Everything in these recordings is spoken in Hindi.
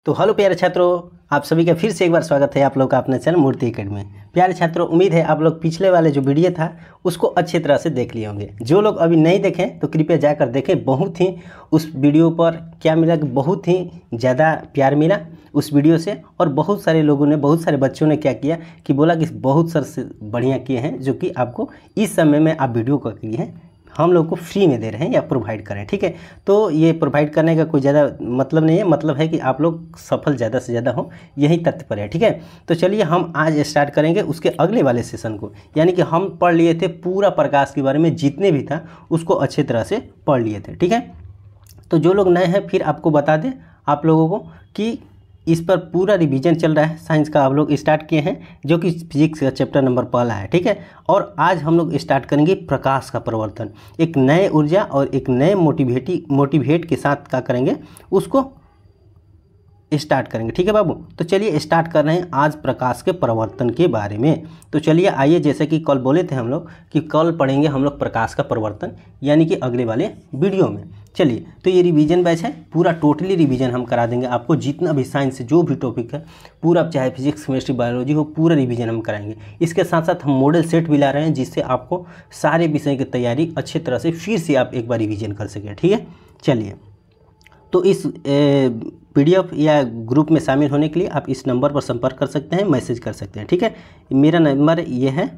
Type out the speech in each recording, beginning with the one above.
तो हेलो प्यारे छात्रों, आप सभी का फिर से एक बार स्वागत है आप लोग का अपने चैनल मूर्ति एकेडमी में। प्यारे छात्रों, उम्मीद है आप लोग पिछले वाले जो वीडियो था उसको अच्छी तरह से देख लिए होंगे। जो लोग अभी नहीं देखें तो कृपया जाकर देखें। बहुत ही उस वीडियो पर क्या मिला कि बहुत ही ज़्यादा प्यार मिला उस वीडियो से, और बहुत सारे लोगों ने, बहुत सारे बच्चों ने क्या किया कि बोला कि बहुत सर से बढ़िया किए हैं, जो कि आपको इस समय में आप वीडियो को किए हैं हम लोग को फ्री में दे रहे हैं या प्रोवाइड करें। ठीक है, तो ये प्रोवाइड करने का कोई ज़्यादा मतलब नहीं है, मतलब है कि आप लोग सफल ज़्यादा से ज़्यादा हो, यही तात्पर्य है। ठीक है, तो चलिए हम आज स्टार्ट करेंगे उसके अगले वाले सेशन को। यानी कि हम पढ़ लिए थे पूरा प्रकाश के बारे में, जितने भी था उसको अच्छे तरह से पढ़ लिए थे। ठीक है, तो जो लोग नए हैं फिर आपको बता दें आप लोगों को कि इस पर पूरा रिवीजन चल रहा है। साइंस का आप लोग स्टार्ट किए हैं, जो कि फिजिक्स का चैप्टर नंबर पहला है। ठीक है, और आज हम लोग स्टार्ट करेंगे प्रकाश का प्रवर्तन। एक नए ऊर्जा और एक नए मोटिवेट के साथ क्या करेंगे, उसको स्टार्ट करेंगे। ठीक है बाबू, तो चलिए स्टार्ट कर रहे हैं आज प्रकाश के प्रवर्तन के बारे में। तो चलिए आइए, जैसे कि कल बोले थे हम लोग कि कल पढ़ेंगे हम लोग प्रकाश का प्रवर्तन, यानी कि अगले वाले वीडियो में। चलिए, तो ये रिवीजन बैच है, पूरा टोटली रिवीजन हम करा देंगे आपको। जितना भी साइंस से जो भी टॉपिक है पूरा, चाहे फिजिक्स केमिस्ट्री बायोलॉजी हो, पूरा रिवीजन हम कराएंगे। इसके साथ साथ हम मॉडल सेट भी ला रहे हैं, जिससे आपको सारे विषय की तैयारी अच्छी तरह से फिर से आप एक बार रिवीजन कर सकें। ठीक है, चलिए, तो इस PDF या ग्रुप में शामिल होने के लिए आप इस नंबर पर संपर्क कर सकते हैं, मैसेज कर सकते हैं। ठीक है, मेरा नंबर ये है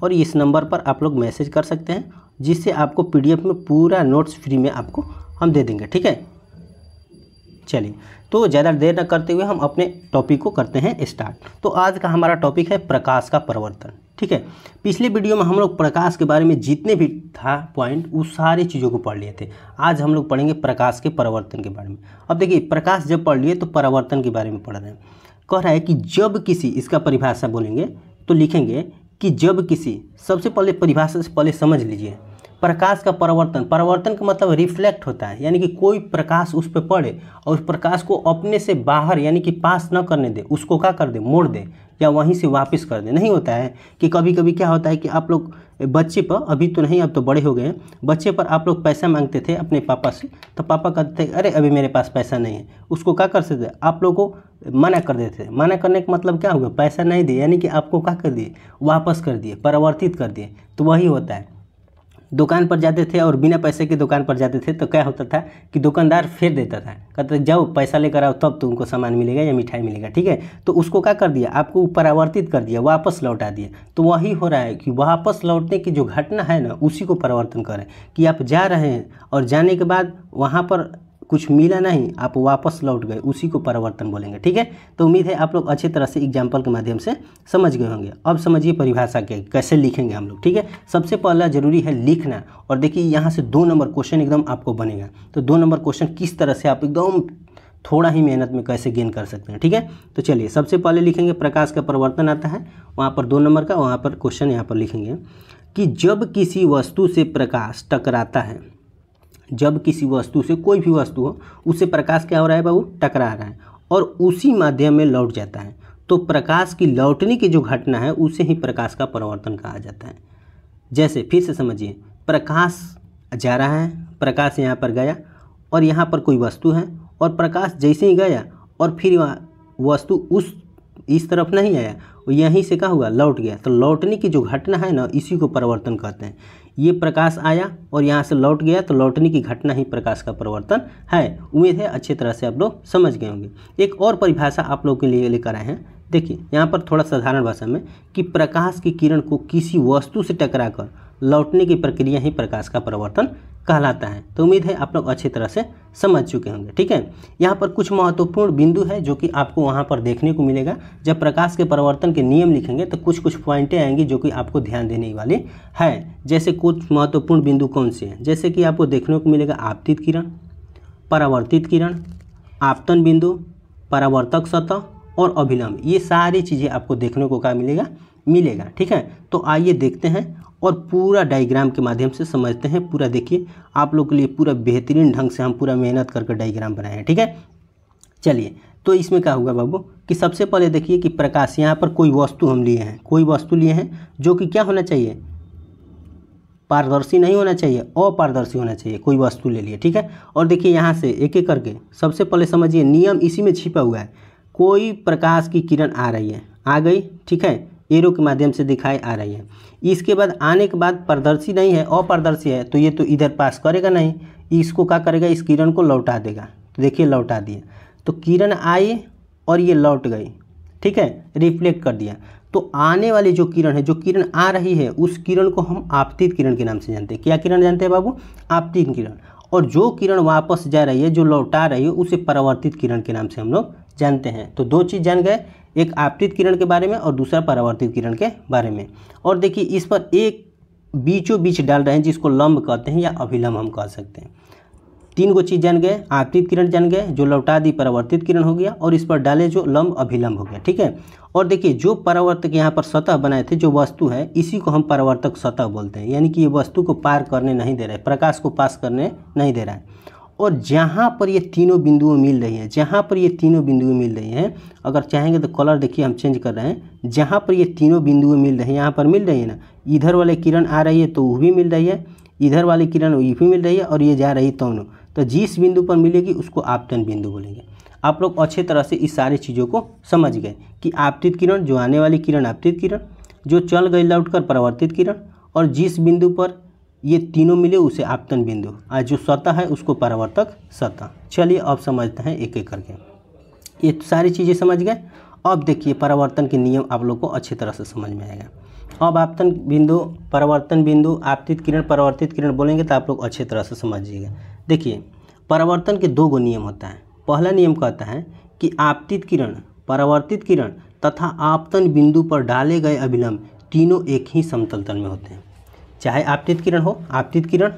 और इस नंबर पर आप लोग मैसेज कर सकते हैं, जिससे आपको PDF में पूरा नोट्स फ्री में आपको हम दे देंगे। ठीक है, चलिए, तो ज़्यादा देर न करते हुए हम अपने टॉपिक को करते हैं स्टार्ट। तो आज का हमारा टॉपिक है प्रकाश का प्रवर्तन। ठीक है, पिछले वीडियो में हम लोग प्रकाश के बारे में जितने भी था पॉइंट, उस सारी चीज़ों को पढ़ लिए थे। आज हम लोग पढ़ेंगे प्रकाश के प्रवर्तन के बारे में। अब देखिए, प्रकाश जब पढ़ लिए तो प्रवर्तन के बारे में पढ़ रहे हैं। कह रहा है कि जब किसी, इसका परिभाषा बोलेंगे तो लिखेंगे कि जब किसी, सबसे पहले परिभाषा से पहले समझ लीजिए। प्रकाश का प्रवर्तन, प्रवर्तन का मतलब रिफ्लेक्ट होता है, यानी कि कोई प्रकाश उस पर पड़े और उस प्रकाश को अपने से बाहर यानी कि पास न करने दे, उसको क्या कर दे, मोड़ दे या वहीं से वापस कर दे। नहीं होता है कि कभी कभी क्या होता है कि आप लोग बच्चे पर, अभी तो नहीं, अब तो बड़े हो गए हैं, बच्चे पर आप लोग पैसा मांगते थे अपने पापा से, तो पापा कहते थे अरे अभी मेरे पास पैसा नहीं है। उसको क्या कर सकते, आप लोग को मना कर देते थे। मना करने का मतलब क्या होगा, पैसा नहीं दिए, यानी कि आपको क्या कर दिए, वापस कर दिए, परिवर्तित कर दिए। तो वही होता है, दुकान पर जाते थे और बिना पैसे की दुकान पर जाते थे तो क्या होता था कि दुकानदार फेर देता था, कहते जाओ पैसा लेकर आओ तब तुमको सामान मिलेगा या मिठाई मिलेगा। ठीक है, तो उसको क्या कर दिया, आपको परावर्तित कर दिया, वापस लौटा दिया। तो वही हो रहा है कि वापस लौटने की जो घटना है ना, उसी को परिवर्तन करें। कि आप जा रहे हैं और जाने के बाद वहाँ पर कुछ मिला नहीं, आप वापस लौट गए, उसी को परिवर्तन बोलेंगे। ठीक है, तो उम्मीद है आप लोग अच्छी तरह से एग्जाम्पल के माध्यम से समझ गए होंगे। अब समझिए परिभाषा क्या, कैसे लिखेंगे हम लोग। ठीक है, सबसे पहला जरूरी है लिखना। और देखिए यहाँ से 2 नंबर क्वेश्चन एकदम आपको बनेगा। तो 2 नंबर क्वेश्चन किस तरह से आप एकदम थोड़ा ही मेहनत में कैसे गेन कर सकते हैं। ठीक है, तो चलिए सबसे पहले लिखेंगे प्रकाश का प्रवर्तन आता है, वहाँ पर 2 नंबर का, वहाँ पर क्वेश्चन यहाँ पर लिखेंगे कि जब किसी वस्तु से प्रकाश टकराता है, जब किसी वस्तु से, कोई भी वस्तु हो, उससे प्रकाश क्या हो रहा है बाबू, टकरा रहा है और उसी माध्यम में लौट जाता है, तो प्रकाश की लौटने की जो घटना है उसे ही प्रकाश का प्रवर्तन कहा जाता है। जैसे फिर से समझिए, प्रकाश जा रहा है, प्रकाश यहाँ पर गया और यहाँ पर कोई वस्तु है, और प्रकाश जैसे ही गया और फिर वस्तु इस तरफ नहीं आया, यहीं से क्या हुआ, लौट गया। तो लौटने की जो घटना है ना, इसी को परिवर्तन कहते हैं। ये प्रकाश आया और यहाँ से लौट गया, तो लौटने की घटना ही प्रकाश का परिवर्तन है। उम्मीद है अच्छी तरह से आप लोग समझ गए होंगे। एक और परिभाषा आप लोगों के लिए लेकर आए हैं। देखिए यहाँ पर थोड़ा साधारण भाषा में कि प्रकाश की किरण को किसी वस्तु से टकराकर लौटने की प्रक्रिया ही प्रकाश का परिवर्तन कहलाता है। तो उम्मीद है आप लोग अच्छी तरह से समझ चुके होंगे। ठीक है, यहाँ पर कुछ महत्वपूर्ण बिंदु है जो कि आपको वहाँ पर देखने को मिलेगा। जब प्रकाश के परिवर्तन के नियम लिखेंगे तो कुछ पॉइंटें आएंगी जो कि आपको ध्यान देने वाली है। जैसे कुछ महत्वपूर्ण बिंदु कौन से हैं, जैसे कि आपको देखने को मिलेगा आपतित किरण, परावर्तित किरण, आपतन बिंदु, परावर्तक सतह और अभिलंब। ये सारी चीज़ें आपको देखने को क्या मिलेगा। ठीक है, तो आइए देखते हैं और पूरा डायग्राम के माध्यम से समझते हैं। पूरा देखिए, आप लोग के लिए पूरा बेहतरीन ढंग से हम पूरा मेहनत करके डायग्राम बनाए हैं। ठीक है, चलिए, तो इसमें क्या होगा बाबू कि सबसे पहले देखिए कि प्रकाश, यहाँ पर कोई वस्तु हम लिए हैं, कोई वस्तु लिए हैं जो कि क्या होना चाहिए, पारदर्शी नहीं होना चाहिए, अपारदर्शी होना चाहिए। कोई वस्तु ले लिए, ठीक है। और देखिए यहाँ से एक एक करके सबसे पहले समझिए नियम इसी में छिपा हुआ है। कोई प्रकाश की किरण आ रही है, आ गई, ठीक है, एरो के माध्यम से दिखाई आ रही है। इसके बाद आने के बाद पारदर्शी नहीं है, अपारदर्शी है, तो ये तो इधर पास करेगा नहीं, इसको क्या करेगा, इस किरण को लौटा देगा। तो देखिए लौटा दिया, तो किरण आई और ये लौट गई, ठीक है, रिफ्लेक्ट कर दिया। तो आने वाली जो किरण है, जो किरण आ रही है, उस किरण को हम आपतित किरण के नाम से जानते हैं। क्या किरण जानते हैं बाबू? आपतित किरण। और जो किरण वापस जा रही है, जो लौटा रही है, उसे परावर्तित किरण के नाम से हम लोग जानते हैं। तो दो चीज़ जान गए, एक आपतित किरण के बारे में और दूसरा परावर्तित किरण के बारे में। और देखिए इस पर एक बीचों बीच डाल रहे हैं जिसको लंब कहते हैं या अभिलंब हम कह सकते हैं। तीन गो चीज़ जान गए, आपतित किरण जान गए, जो लौटा दी परावर्तित किरण हो गया, और इस पर डाले जो लंब अभिलंब हो गया, ठीक है। और देखिए जो परावर्तक यहाँ पर सतह बनाए थे, जो वस्तु है, इसी को हम परावर्तक सतह बोलते हैं। यानी कि ये वस्तु को पार करने नहीं दे रहा है, प्रकाश को पास करने नहीं दे रहा है। और जहाँ पर ये तीनों बिंदुएं मिल रही हैं, जहाँ पर ये तीनों बिंदुएं मिल रही हैं, अगर चाहेंगे तो कलर देखिए हम चेंज कर रहे हैं। जहाँ पर ये तीनों बिंदुएं मिल रही हैं, यहाँ पर मिल रही है ना, इधर वाले किरण आ रही है तो वो भी मिल रही है, इधर वाली किरण ये भी मिल रही है, और ये जा रही दोनों, तो जिस बिंदु पर मिलेगी उसको आपतन बिंदु बोलेंगे। आप लोग अच्छे तरह से इस सारी चीज़ों को समझ गए कि आपतित किरण, जो आने वाली किरण आपतित किरण, जो चल गई लौटकर परावर्तित किरण, और जिस बिंदु पर ये तीनों मिले उसे आपतन बिंदु, और जो सतह है उसको परावर्तक सतह। चलिए अब समझते हैं एक एक करके। ये सारी चीज़ें समझ गए। अब देखिए परावर्तन के नियम आप लोग को अच्छी तरह से समझ में आएगा। अब आपतन बिंदु, परावर्तन बिंदु, आपतित किरण, परावर्तित किरण बोलेंगे तो आप लोग अच्छी तरह से समझिएगा। देखिए परावर्तन के दो गो नियम होता है। पहला नियम कहता है कि आपतित किरण, परावर्तित किरण तथा आपतन बिंदु पर डाले गए अभिलंब तीनों एक ही समतल तल में होते हैं। चाहे आपतित किरण हो, आपतित किरण,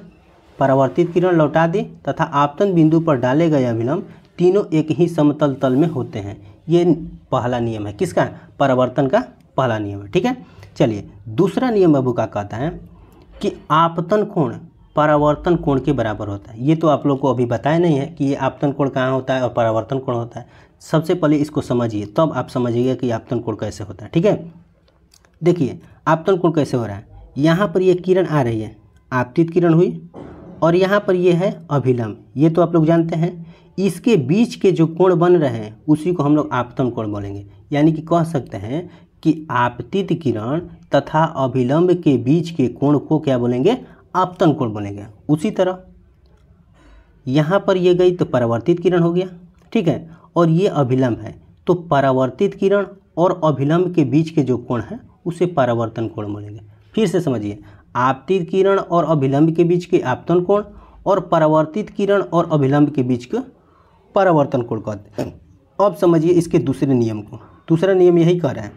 परावर्तित किरण लौटा दी तथा आपतन बिंदु पर डाले गए अभिलंब तीनों एक ही समतल तल में होते हैं। ये पहला नियम है, किसका? परावर्तन का पहला नियम है, ठीक है। चलिए दूसरा नियम बाबू का कहता है कि आपतन कोण परावर्तन कोण के बराबर होता है। ये तो आप लोग को अभी बताया नहीं है कि ये आपतन कोण कहाँ होता है और परावर्तन कोण होता है। सबसे पहले इसको समझिए, तब आप समझिएगा कि आपतन कोण कैसे होता है, ठीक है। देखिए आपतन कोण कैसे हो रहा है। यहाँ पर ये किरण आ रही है, आपतित किरण हुई, और यहाँ पर ये है अभिलंब, ये तो आप लोग जानते हैं। इसके बीच के जो कोण बन रहे हैं उसी को हम लोग आपतन कोण बोलेंगे। यानी कि कह सकते हैं कि आपतित किरण तथा अभिलंब के बीच के कोण को क्या बोलेंगे? आपतन कोण बोलेंगे। उसी तरह यहाँ पर ये गई तो परावर्तित किरण हो गया, ठीक है, और ये अभिलंब है, तो परावर्तित किरण और अभिलंब के बीच के जो कोण है उसे परावर्तन कोण बोलेंगे। फिर से समझिए, आपतित किरण और अभिलंब के बीच के आपतन कोण और परावर्तित किरण और अभिलंब के बीच के परावर्तन कोण कहते हैं। अब समझिए इसके दूसरे नियम को। दूसरा नियम यही कह रहा है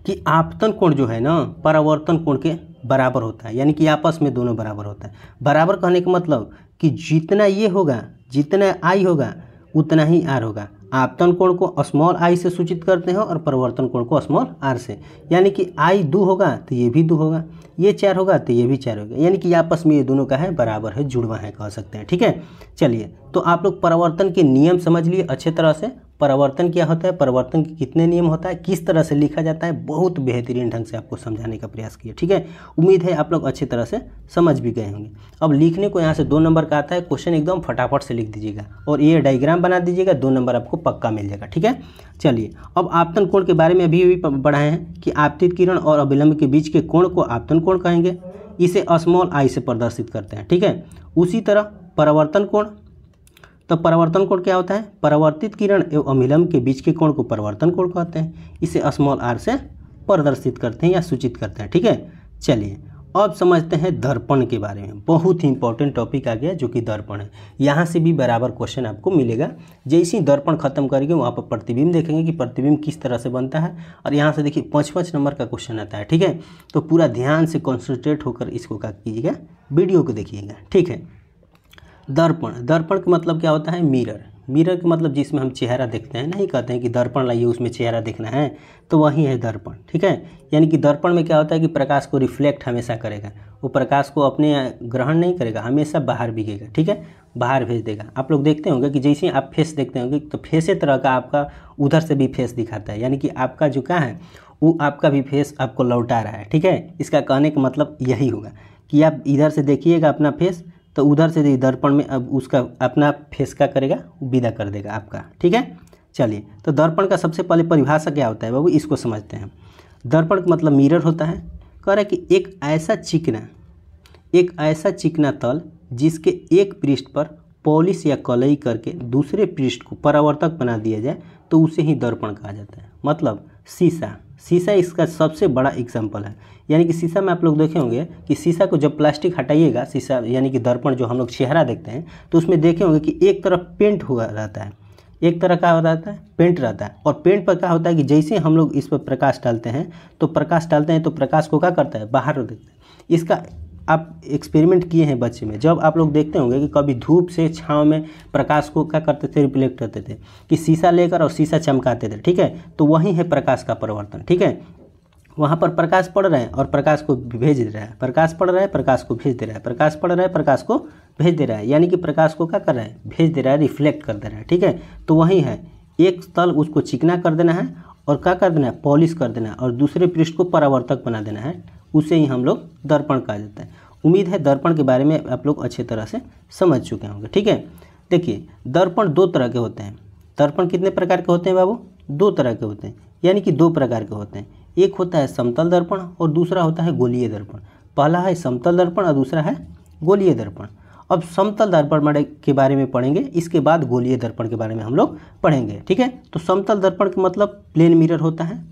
कि आपतन कोण जो है ना, परावर्तन कोण के बराबर होता है। यानी कि आपस में दोनों बराबर होता है। बराबर कहने का मतलब कि जितना ये होगा, जितना आई होगा उतना ही आर होगा। आपतन कोण को स्मॉल आई से सूचित करते हैं और परावर्तन कोण को स्मॉल आर से। यानी कि आई 2 होगा तो ये भी 2 होगा, ये 4 होगा तो ये भी 4 होगा। यानी कि आपस में ये दोनों का है, बराबर है, जुड़वा है कह सकते हैं, ठीक है। चलिए तो आप लोग परावर्तन के नियम समझ लिए अच्छे तरह से। परावर्तन क्या होता है, परावर्तन के कितने नियम होता है, किस तरह से लिखा जाता है, बहुत बेहतरीन ढंग से आपको समझाने का प्रयास किया, ठीक है। उम्मीद है आप लोग अच्छी तरह से समझ भी गए होंगे। अब लिखने को यहाँ से 2 नंबर का आता है, क्वेश्चन एकदम फटाफट से लिख दीजिएगा और ये डायग्राम बना दीजिएगा, 2 नंबर आपको पक्का मिल जाएगा, ठीक है। चलिए अब आपतन कोण के बारे में अभी बढ़ाए हैं कि आपतित किरण और अभिलंब के बीच के कोण को आपतन कोण कहेंगे। इसे स्मॉल आई से प्रदर्शित करते हैं, ठीक है। उसी तरह परावर्तन कोण, तो परावर्तन कोण क्या होता है? परावर्तित किरण एवं अभिलंब के बीच के कोण को परावर्तन कोण कहते हैं। इसे स्मॉल आर से प्रदर्शित करते हैं या सूचित करते हैं, ठीक है। चलिए अब समझते हैं दर्पण के बारे में। बहुत ही इंपॉर्टेंट टॉपिक आ गया जो कि दर्पण है। यहाँ से भी बराबर क्वेश्चन आपको मिलेगा। जैसे ही दर्पण खत्म करेंगे वहाँ पर प्रतिबिंब देखेंगे कि प्रतिबिंब किस तरह से बनता है, और यहाँ से देखिए 5-5 नंबर का क्वेश्चन आता है, ठीक है। तो पूरा ध्यान से कॉन्सेंट्रेट होकर इसको क्या कीजिएगा, वीडियो को देखिएगा, ठीक है। दर्पण, दर्पण का मतलब क्या होता है? मिरर। मिरर का मतलब जिसमें हम चेहरा देखते हैं, नहीं कहते हैं कि दर्पण लाइए उसमें चेहरा देखना है, तो वही है दर्पण, ठीक है। यानी कि दर्पण में क्या होता है कि प्रकाश को रिफ्लेक्ट हमेशा करेगा, वो प्रकाश को अपने ग्रहण नहीं करेगा, हमेशा बाहर बिकेगा, ठीक है, बाहर भेज देगा। आप लोग देखते होंगे कि जैसे आप फेस देखते होंगे तो फेस तरह का आपका उधर से भी फेस दिखाता है, यानी कि आपका जो क्या है वो आपका भी फेस आपको लौटा रहा है, ठीक है। इसका कहने का मतलब यही होगा कि आप इधर से देखिएगा अपना फेस, तो उधर से दर्पण में अब उसका अपना फेस क्या करेगा, विदा कर देगा आपका। ठीक है, चलिए तो दर्पण का सबसे पहले परिभाषा क्या होता है बाबू, इसको समझते हैं। दर्पण का मतलब मिरर होता है। कह रहा है कि एक ऐसा चिकना तल जिसके एक पृष्ठ पर पॉलिश या कलई करके दूसरे पृष्ठ को परावर्तक बना दिया जाए तो उसे ही दर्पण कहा जाता है। मतलब शीशा इसका सबसे बड़ा एग्जाम्पल है। यानी कि शीशा में आप लोग देखे होंगे कि शीशा को जब प्लास्टिक हटाइएगा, शीशा यानी कि दर्पण जो हम लोग चेहरा देखते हैं, तो उसमें देखे होंगे कि एक तरफ पेंट हुआ रहता है, एक तरह का रहता है पेंट रहता है। और पेंट पर क्या होता है कि जैसे हम लोग इस पर प्रकाश डालते हैं तो प्रकाश को क्या करता है, बाहर देखते हैं। इसका आप एक्सपेरिमेंट किए हैं बच्चे में, जब आप लोग देखते होंगे कि कभी धूप से छांव में प्रकाश को क्या करते थे, रिफ्लेक्ट करते थे, कि शीशा लेकर और शीशा चमकाते थे। ठीक है, तो वही है प्रकाश का परिवर्तन। ठीक है, वहाँ पर प्रकाश पड़ रहा है और प्रकाश को भेज दे रहा है, प्रकाश पड़ रहा है प्रकाश को भेज दे रहा है, प्रकाश पड़ रहा है प्रकाश को भेज दे रहा है, यानी कि प्रकाश को क्या कर रहा है, भेज दे रहा है, रिफ्लेक्ट कर दे रहा है। ठीक है, तो वही है, एक तल उसको चिकना कर देना है और क्या कर देना है, पॉलिश कर देना है, और दूसरे पृष्ठ को परावर्तक बना देना है, उसे ही हम लोग दर्पण कहा जाता है। उम्मीद है दर्पण के बारे में आप लोग अच्छे तरह से समझ चुके होंगे। ठीक है, देखिए दर्पण दो तरह के होते हैं। दर्पण कितने प्रकार के होते हैं बाबू, दो तरह के होते हैं, यानी कि दो प्रकार के होते हैं। एक होता है समतल दर्पण और दूसरा होता है गोलीय दर्पण। पहला है समतल दर्पण और दूसरा है गोलीय दर्पण। अब समतल दर्पण के बारे में पढ़ेंगे, इसके बाद गोलीय दर्पण के बारे में हम लोग पढ़ेंगे। ठीक है, तो समतल दर्पण का मतलब प्लेन मिरर होता है,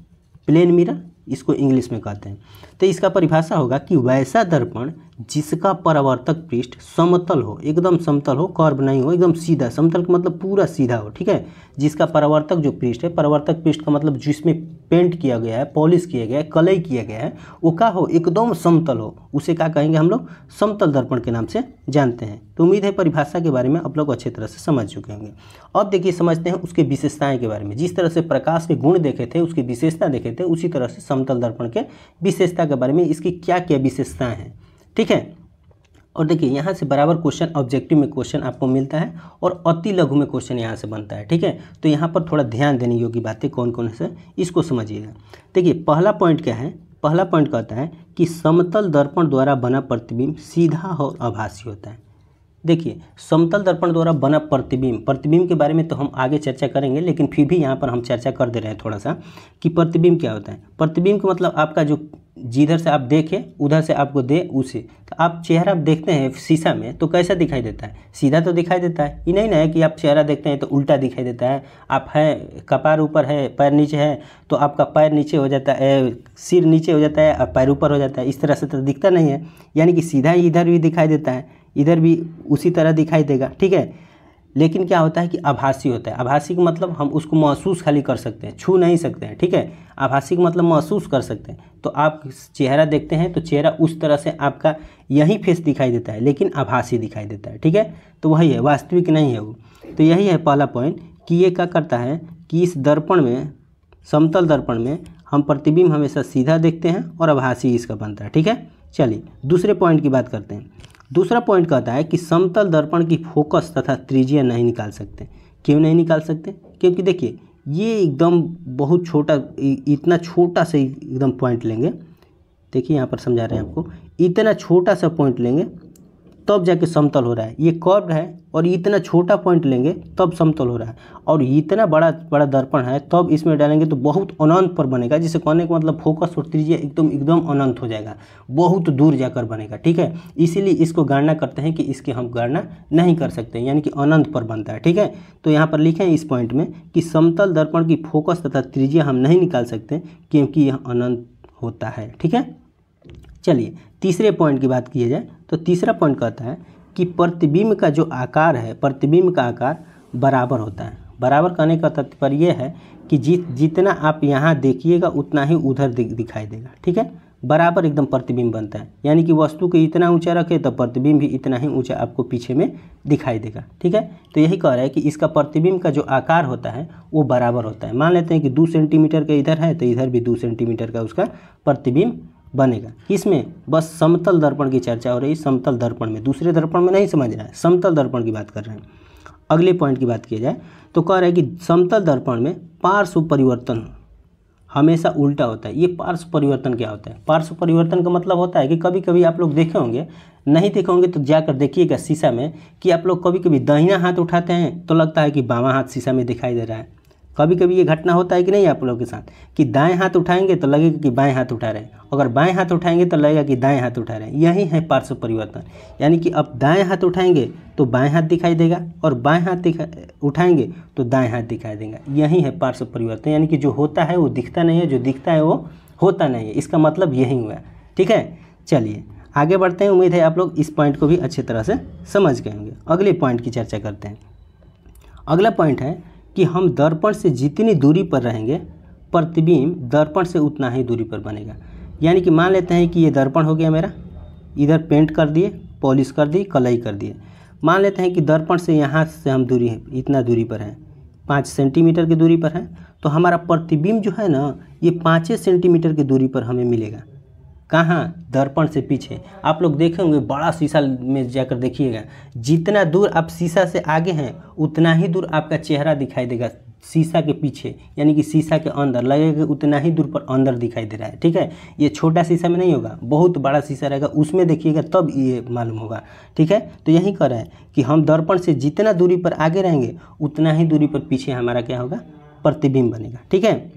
प्लेन मिरर इसको इंग्लिश में कहते हैं। तो इसका परिभाषा होगा कि वैसा दर्पण जिसका परावर्तक पृष्ठ समतल हो, एकदम समतल हो, कर्व नहीं हो, एकदम सीधा। समतल का मतलब पूरा सीधा हो। ठीक है, जिसका परावर्तक जो पृष्ठ है, परावर्तक पृष्ठ का मतलब जिसमें पेंट किया गया है, पॉलिश किया गया है, कलई किया गया है, वो क्या हो, एकदम समतल हो, उसे क्या कहेंगे हम लोग, समतल दर्पण के नाम से जानते हैं। तो उम्मीद है परिभाषा के बारे में आप लोग अच्छी तरह से समझ चुके होंगे। अब देखिए समझते हैं उसके विशेषताएं के बारे में। जिस तरह से प्रकाश के गुण देखे थे, उसकी विशेषता देखे थे, उसी तरह से समतल दर्पण के विशेषता के बारे में, इसकी क्या क्या विशेषताएं हैं। ठीक है, और देखिए यहाँ से बराबर क्वेश्चन ऑब्जेक्टिव में क्वेश्चन आपको मिलता है और अति लघु में क्वेश्चन यहाँ से बनता है। ठीक है, तो यहाँ पर थोड़ा ध्यान देने योग्य बातें कौन कौन से, इसको समझिएगा। देखिए पहला पॉइंट क्या है, पहला पॉइंट कहता है कि समतल दर्पण द्वारा बना प्रतिबिंब सीधा और आभासी होता है। देखिए समतल दर्पण द्वारा बना प्रतिबिंब के बारे में तो हम आगे चर्चा करेंगे, लेकिन फिर भी यहाँ पर हम चर्चा कर दे रहे हैं थोड़ा सा कि प्रतिबिंब क्या होता है। प्रतिबिंब का मतलब आपका जो जिधर से आप देखें उधर से आपको दे उसे, तो आप चेहरा देखते हैं शीशा में तो कैसा दिखाई देता है, सीधा तो दिखाई देता है। ये नहीं ना है कि आप चेहरा देखते हैं तो उल्टा दिखाई देता है। आप हैं कपार ऊपर है पैर नीचे है तो आपका पैर नीचे हो जाता है, सिर नीचे हो जाता है और पैर ऊपर हो जाता है, इस तरह से तो दिखता नहीं है। यानी कि सीधा इधर भी दिखाई देता है, इधर भी उसी तरह दिखाई देगा। ठीक है, लेकिन क्या होता है कि आभासी होता है। आभासी का मतलब हम उसको महसूस खाली कर सकते हैं, छू नहीं सकते हैं। ठीक है, आभासी का मतलब महसूस कर सकते हैं। तो आप चेहरा देखते हैं तो चेहरा उस तरह से आपका यही फेस दिखाई देता है, लेकिन आभासी दिखाई देता है। ठीक है, तो वही है, वास्तविक नहीं है वो। तो यही है पहला पॉइंट कि ये क्या करता है कि इस दर्पण में, समतल दर्पण में हम प्रतिबिंब हमेशा सीधा देखते हैं और आभासी इसका बनता है। ठीक है, चलिए दूसरे पॉइंट की बात करते हैं। दूसरा पॉइंट कहता है कि समतल दर्पण की फोकस तथा त्रिज्या नहीं निकाल सकते। क्यों नहीं निकाल सकते? क्योंकि देखिए ये एकदम बहुत छोटा, इतना छोटा से एकदम पॉइंट लेंगे। देखिए यहाँ पर समझा रहे हैं आपको, इतना छोटा सा पॉइंट लेंगे तब जाके समतल हो रहा है। ये कर्व है और इतना छोटा पॉइंट लेंगे तब समतल हो रहा है। और इतना बड़ा बड़ा दर्पण है तब इसमें डालेंगे तो बहुत अनंत पर बनेगा। जिसे कहने का मतलब फोकस और त्रिज्या एकदम अनंत हो जाएगा, बहुत दूर जाकर बनेगा। ठीक है, इसीलिए इसको गणना करते हैं कि इसकी हम गणना नहीं कर सकते, यानी कि अनंत पर बनता है। ठीक है, तो यहाँ पर लिखें इस पॉइंट में कि समतल दर्पण की फोकस तथा त्रिज्या हम नहीं निकाल सकते क्योंकि यह अनंत होता है। ठीक है, चलिए तीसरे पॉइंट की बात किया जाए तो तीसरा पॉइंट कहता है कि प्रतिबिंब का जो आकार है, प्रतिबिंब का आकार बराबर होता है। बराबर कहने का तात्पर्य यह है कि जितना आप यहाँ देखिएगा उतना ही उधर दिखाई देगा। ठीक है, बराबर एकदम प्रतिबिंब बनता है। यानी कि वस्तु को इतना ऊंचा रखे तो प्रतिबिंब भी इतना ही ऊंचा आपको पीछे में दिखाई देगा। ठीक है, तो यही कह रहा है कि इसका प्रतिबिंब का जो आकार होता है वो बराबर होता है। मान लेते हैं कि 2 सेंटीमीटर का इधर है तो इधर भी 2 सेंटीमीटर का उसका प्रतिबिंब बनेगा। इसमें बस समतल दर्पण की चर्चा हो रही है, समतल दर्पण में, दूसरे दर्पण में नहीं समझ रहा है, समतल दर्पण की बात कर रहे हैं। अगले पॉइंट की बात किया जाए तो कह रहा है कि समतल दर्पण में पार्श्व परिवर्तन हमेशा उल्टा होता है। ये पार्श्व परिवर्तन क्या होता है? पार्श्व परिवर्तन का मतलब होता है कि कभी कभी आप लोग देखे होंगे, नहीं देखे होंगे तो जाकर देखिएगा शीशा में, कि आप लोग कभी कभी दाहिना हाथ उठाते हैं तो लगता है कि बायां हाथ शीशा में दिखाई दे रहा है। कभी कभी ये घटना होता है कि नहीं आप लोगों के साथ, कि दाएं हाथ उठाएंगे तो लगेगा कि बाएं हाथ उठा रहे हैं, अगर बाएं हाथ उठाएंगे तो लगेगा कि दाएं हाथ उठा रहे हैं। यही है पार्श्व परिवर्तन। यानी कि अब दाएं हाथ उठाएंगे तो बाएं हाथ दिखाई देगा, और बाएं हाथ उठाएंगे तो दाएं हाथ दिखाई देगा। यही है पार्श्व परिवर्तन। यानी कि जो होता है वो दिखता नहीं है, जो दिखता है वो होता नहीं है। इसका मतलब यही हुआ। ठीक है, चलिए आगे बढ़ते हैं। उम्मीद है आप लोग इस पॉइंट को भी अच्छी तरह से समझ गए होंगे। अगले पॉइंट की चर्चा करते हैं। अगला पॉइंट है कि हम दर्पण से जितनी दूरी पर रहेंगे, प्रतिबिंब दर्पण से उतना ही दूरी पर बनेगा। यानी कि मान लेते हैं कि ये दर्पण हो गया मेरा, इधर पेंट कर दिए, पॉलिश कर दी, कलई कर दिए। मान लेते हैं कि दर्पण से यहाँ से हम दूरी है, इतना दूरी पर है, 5 सेंटीमीटर की दूरी पर है, तो हमारा प्रतिबिंब जो है ना, ये 5 सेंटीमीटर की दूरी पर हमें मिलेगा। कहाँ? दर्पण से पीछे। आप लोग देखे होंगे, बड़ा शीशा में जाकर देखिएगा, जितना दूर आप शीशा से आगे हैं उतना ही दूर आपका चेहरा दिखाई देगा शीशा के पीछे। यानी कि शीशा के अंदर लगेगा उतना ही दूर पर अंदर दिखाई दे रहा है। ठीक है, ये छोटा शीशा में नहीं होगा, बहुत बड़ा शीशा रहेगा, उसमें देखिएगा तब ये मालूम होगा। ठीक है, तो यही कर रहा है कि हम दर्पण से जितना दूरी पर आगे रहेंगे उतना ही दूरी पर पीछे हमारा क्या होगा? प्रतिबिंब बनेगा। ठीक है,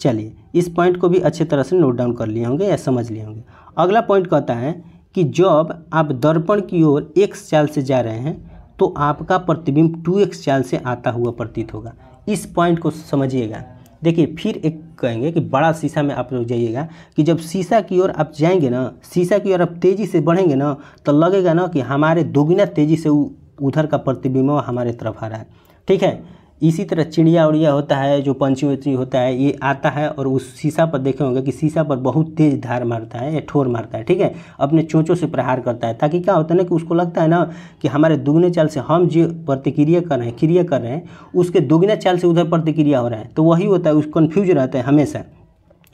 चलिए इस पॉइंट को भी अच्छी तरह से नोट डाउन कर लिए होंगे या समझ लिए होंगे। अगला पॉइंट कहता है कि जब आप दर्पण की ओर x चाल से जा रहे हैं तो आपका प्रतिबिंब 2x चाल से आता हुआ प्रतीत होगा। इस पॉइंट को समझिएगा। देखिए फिर एक कहेंगे कि बड़ा शीशा में आप लोग जाइएगा, कि जब शीशा की ओर आप जाएंगे ना, शीशा की ओर आप तेज़ी से बढ़ेंगे ना, तो लगेगा ना कि हमारे दोगुना तेज़ी से उधर का प्रतिबिंब हमारे तरफ आ रहा है। ठीक है, इसी तरह चिड़िया उड़िया होता है, जो पंछी वंछी होता है, ये आता है और उस शीशा पर देखे होंगे कि शीशा पर बहुत तेज धार मारता है या ठोर मारता है। ठीक है, अपने चोंचों से प्रहार करता है, ताकि क्या होता है ना कि उसको लगता है ना कि हमारे दुगने चाल से हम जो प्रतिक्रिया कर रहे हैं, क्रिया कर रहे हैं, उसके दुगने चाल से उधर प्रतिक्रिया हो रहा है। तो वही होता है, उस कन्फ्यूज रहता है,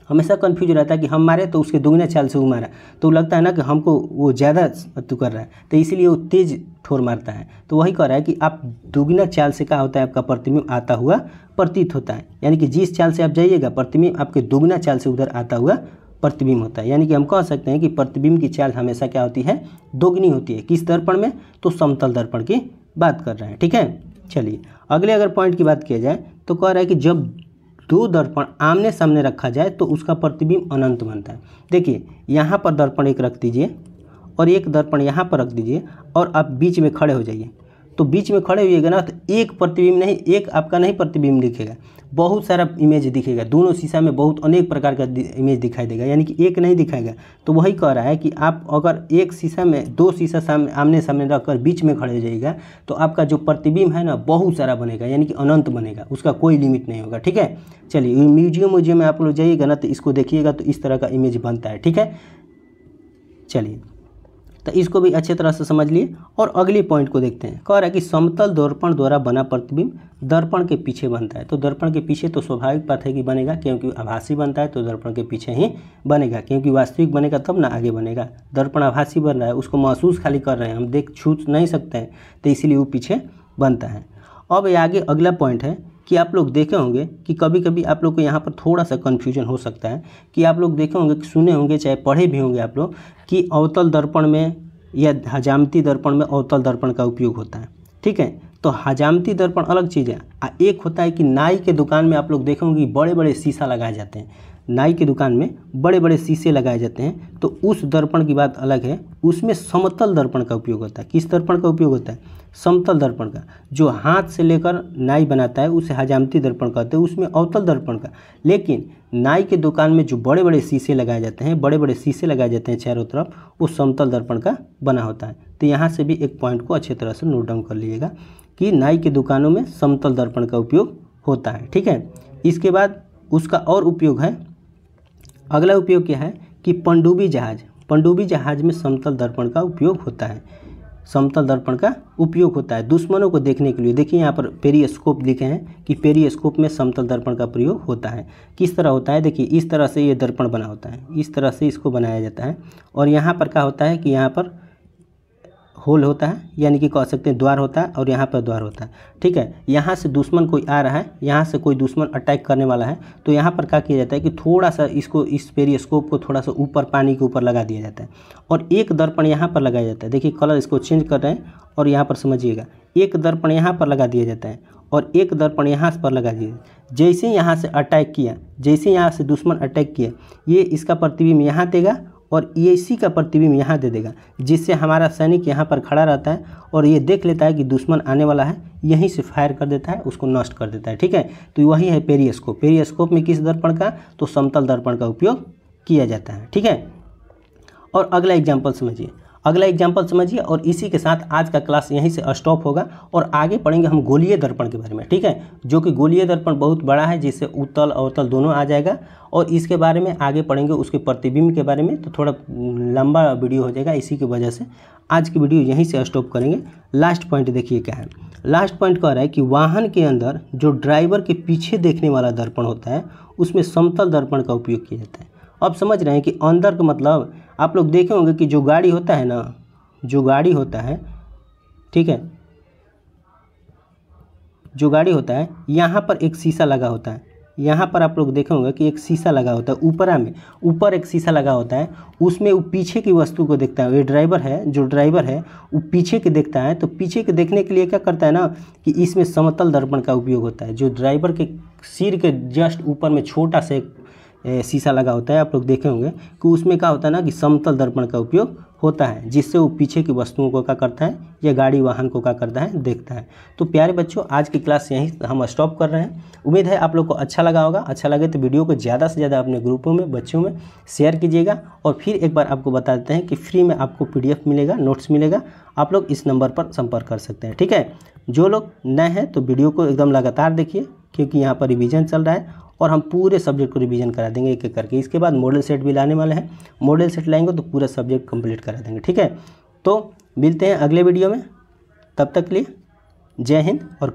हमेशा कन्फ्यूज रहता है कि हम मारे तो उसके दुगने चाल से वो मारा, तो लगता है ना कि हमको वो ज़्यादा कर रहा है, तो इसीलिए वो तेज़ ठोर मारता है। तो वही कह रहा है कि आप दुगना चाल से क्या होता है, आपका प्रतिबिंब आता हुआ प्रतीत होता है। यानी कि जिस चाल से आप जाइएगा, प्रतिबिंब आपके दुगना चाल से उधर आता हुआ प्रतिबिंब होता है। यानी कि हम कह सकते हैं कि प्रतिबिंब की चाल हमेशा क्या होती है? दोगुनी होती है। किस दर्पण में? तो समतल दर्पण की बात कर रहे हैं। ठीक है, चलिए अगले अगर पॉइंट की बात किया जाए तो कह रहा है कि जब 2 दर्पण आमने सामने रखा जाए तो उसका प्रतिबिंब अनंत बनता है। देखिए यहाँ पर दर्पण एक रख दीजिए और एक दर्पण यहाँ पर रख दीजिए, और आप बीच में खड़े हो जाइए। तो बीच में खड़े होइएगा ना, तो एक प्रतिबिंब नहीं, एक आपका नहीं प्रतिबिंब दिखेगा, बहुत सारा इमेज दिखेगा। दोनों शीशा में बहुत अनेक प्रकार का इमेज दिखाई देगा, यानी कि एक नहीं दिखाएगा। तो वही कह रहा है कि आप अगर एक शीशा में 2 शीशा सामने आमने सामने रखकर बीच में खड़े हो जाइएगा तो आपका जो प्रतिबिंब है ना, बहुत सारा बनेगा, यानी कि अनंत बनेगा, उसका कोई लिमिट नहीं होगा। ठीक है, चलिए म्यूजियम में आप लोग जाइएगा ना, तो इसको देखिएगा तो इस तरह का इमेज बनता है। ठीक है, चलिए तो इसको भी अच्छे तरह से समझ लिए। और अगले पॉइंट को देखते हैं। कह रहा है कि समतल दर्पण द्वारा बना प्रतिबिंब दर्पण के पीछे बनता है। तो दर्पण के पीछे तो स्वाभाविक बात है कि बनेगा, क्योंकि आभासी बनता है तो दर्पण के पीछे ही बनेगा, क्योंकि वास्तविक बनेगा तब ना आगे बनेगा। दर्पण आभासी बन रहा है, उसको महसूस खाली कर रहे हैं, हम देख छू नहीं सकते हैं, तो इसीलिए वो पीछे बनता है। अब ये आगे अगला पॉइंट है कि आप लोग देखे होंगे कि कभी कभी आप लोग को यहाँ पर थोड़ा सा कन्फ्यूजन हो सकता है, कि आप लोग देखे होंगे, सुने होंगे, चाहे पढ़े भी होंगे आप लोग, कि अवतल दर्पण में या हजामती दर्पण में अवतल दर्पण का उपयोग होता है। ठीक है, तो हजामती दर्पण अलग चीज़ है। एक होता है कि नाई के दुकान में आप लोग देखे होंगे बड़े बड़े शीशा लगाए जाते हैं, नाई की दुकान में बड़े बड़े शीशे लगाए जाते हैं, तो उस दर्पण की बात अलग है। उसमें समतल दर्पण का उपयोग होता है। किस दर्पण का उपयोग होता है? समतल दर्पण का। जो हाथ से लेकर नाई बनाता है उसे हजामती दर्पण कहते हैं, उसमें अवतल दर्पण का। लेकिन नाई के दुकान में जो बड़े बड़े शीशे लगाए जाते हैं, बड़े बड़े शीशे लगाए जाते हैं चारों तरफ, वो समतल दर्पण का बना होता है। तो यहाँ से भी एक पॉइंट को अच्छी तरह से नोट डाउन कर लीजिएगा कि नाई की दुकानों में समतल दर्पण का उपयोग होता है। ठीक है, इसके बाद उसका और उपयोग है। अगला उपयोग क्या है कि पनडुब्बी जहाज में समतल दर्पण का उपयोग होता है। समतल दर्पण का उपयोग होता है दुश्मनों को देखने के लिए। देखिए यहाँ पर पेरिस्कोप लिखे हैं कि पेरिस्कोप में समतल दर्पण का प्रयोग होता है। किस तरह होता है? देखिए इस तरह से ये दर्पण बना होता है, इस तरह से इसको बनाया जाता है। और यहाँ पर क्या होता है कि यहाँ पर होल होता है, यानी कि कह सकते हैं द्वार होता है, और यहाँ पर द्वार होता है। ठीक है, यहाँ से दुश्मन कोई आ रहा है, यहाँ से कोई दुश्मन अटैक करने वाला है, तो यहाँ पर क्या किया जाता है कि थोड़ा सा इसको, इस पेरिस्कोप को थोड़ा सा ऊपर पानी के ऊपर लगा दिया जाता है, और एक दर्पण यहाँ पर लगाया जाता है। देखिए कलर इसको चेंज कर रहे हैं, और यहाँ पर समझिएगा, एक दर्पण यहाँ पर लगा दिया जाता है और एक दर्पण यहाँ पर लगा दिया। जैसे यहाँ से अटैक किया, जैसे यहाँ से दुश्मन अटैक किया, ये इसका प्रतिबिंब यहाँ देगा और ये इसी का प्रतिबिंब यहाँ दे देगा, जिससे हमारा सैनिक यहाँ पर खड़ा रहता है और ये देख लेता है कि दुश्मन आने वाला है, यहीं से फायर कर देता है, उसको नष्ट कर देता है। ठीक है, तो वही है पेरिस्कोप। पेरिस्कोप में किस दर्पण का, तो समतल दर्पण का उपयोग किया जाता है। ठीक है, और अगला एग्जाम्पल समझिए, अगला एग्जाम्पल समझिए, और इसी के साथ आज का क्लास यहीं से स्टॉप होगा और आगे पढ़ेंगे हम गोलीय दर्पण के बारे में। ठीक है, जो कि गोलीय दर्पण बहुत बड़ा है, जिससे उत्तल अवतल दोनों आ जाएगा, और इसके बारे में आगे पढ़ेंगे, उसके प्रतिबिंब के बारे में, तो थोड़ा लंबा वीडियो हो जाएगा, इसी की वजह से आज की वीडियो यहीं से स्टॉप करेंगे। लास्ट पॉइंट देखिए क्या है, लास्ट पॉइंट कह रहा है कि वाहन के अंदर जो ड्राइवर के पीछे देखने वाला दर्पण होता है, उसमें समतल दर्पण का उपयोग किया जाता है। अब समझ रहे हैं कि अंदर का मतलब, आप लोग देखे होंगे कि जो गाड़ी होता है ना, जो गाड़ी होता है, ठीक है, जो गाड़ी होता है, यहाँ पर एक शीशा लगा होता है, यहाँ पर आप लोग देखे होंगे कि एक शीशा लगा होता है, ऊपर एक शीशा लगा होता है, उसमें वो पीछे की वस्तु को देखता है। ये ड्राइवर है, जो ड्राइवर है वो पीछे के देखता है, तो पीछे के देखने के लिए क्या करता है ना, कि इसमें समतल दर्पण का उपयोग होता है। जो ड्राइवर के सिर के जस्ट ऊपर में छोटा सा एक शीशा लगा होता है, आप लोग देखे होंगे कि उसमें क्या होता है ना, कि समतल दर्पण का उपयोग होता है, जिससे वो पीछे की वस्तुओं को क्या करता है, या गाड़ी वाहन को क्या करता है, देखता है। तो प्यारे बच्चों, आज की क्लास यहीं हम स्टॉप कर रहे हैं। उम्मीद है आप लोग को अच्छा लगा होगा। अच्छा लगे तो वीडियो को ज़्यादा से ज़्यादा अपने ग्रुपों में, बच्चों में शेयर कीजिएगा। और फिर एक बार आपको बता देते हैं कि फ्री में आपको PDF मिलेगा, नोट्स मिलेगा, आप लोग इस नंबर पर संपर्क कर सकते हैं। ठीक है, जो लोग नए हैं तो वीडियो को एकदम लगातार देखिए, क्योंकि यहाँ पर रिवीजन चल रहा है और हम पूरे सब्जेक्ट को रिवीजन करा देंगे एक एक करके। इसके बाद मॉडल सेट भी लाने वाले हैं, मॉडल सेट लाएंगे तो पूरा सब्जेक्ट कंप्लीट करा देंगे। ठीक है, तो मिलते हैं अगले वीडियो में, तब तक के लिए जय हिंद और